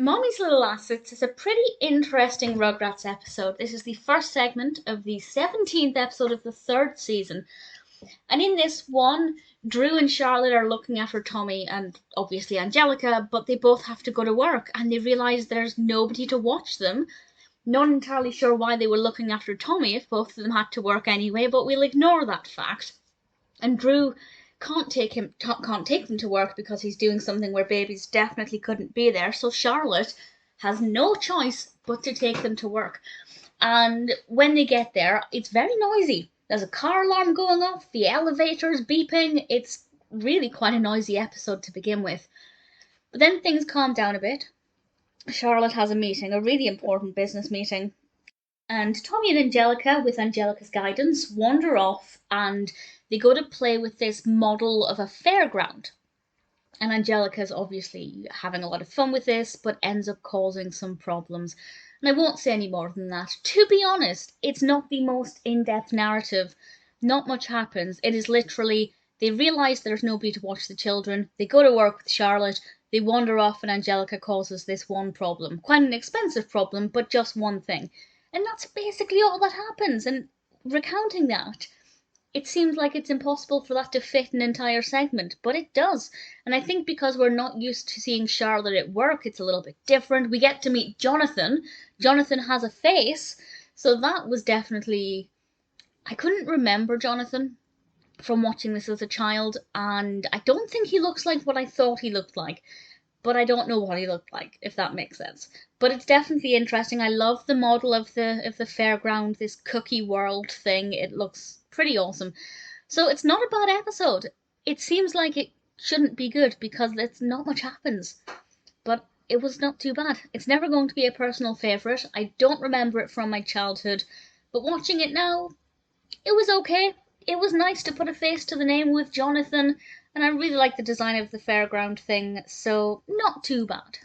Mommy's Little Assets is a pretty interesting Rugrats episode. This is the first segment of the 17th episode of the third season. And in this one, Drew and Charlotte are looking after Tommy and obviously Angelica, but they both have to go to work and they realise there's nobody to watch them. Not entirely sure why they were looking after Tommy if both of them had to work anyway, but we'll ignore that fact. And Drew can't take them to work because he's doing something where babies definitely couldn't be there, so Charlotte has no choice but to take them to work. And when they get there, it's very noisy. There's a car alarm going off, the elevator's beeping. It's really quite a noisy episode to begin with. But then things calm down a bit. Charlotte has a meeting, a really important business meeting. And Tommy and Angelica, with Angelica's guidance, wander off and they go to play with this model of a fairground. And Angelica's obviously having a lot of fun with this, but ends up causing some problems. And I won't say any more than that. To be honest, it's not the most in-depth narrative. Not much happens. It is literally, they realise there's nobody to watch the children. They go to work with Charlotte. They wander off and Angelica causes this one problem. Quite an expensive problem, but just one thing. And that's basically all that happens. And recounting that, it seems like it's impossible for that to fit an entire segment, but it does. And I think because we're not used to seeing Charlotte at work, it's a little bit different. We get to meet Jonathan. Jonathan has a face, so that was definitely... I couldn't remember Jonathan from watching this as a child, and I don't think he looks like what I thought he looked like. But I don't know what he looked like, if that makes sense. But it's definitely interesting. I love the model of the fairground, this cookie world thing. It looks pretty awesome. So it's not a bad episode. It seems like it shouldn't be good because not much happens. But it was not too bad. It's never going to be a personal favourite. I don't remember it from my childhood. But watching it now, it was okay. It was nice to put a face to the name with Jonathan. And I really like the design of the fairground thing, so not too bad.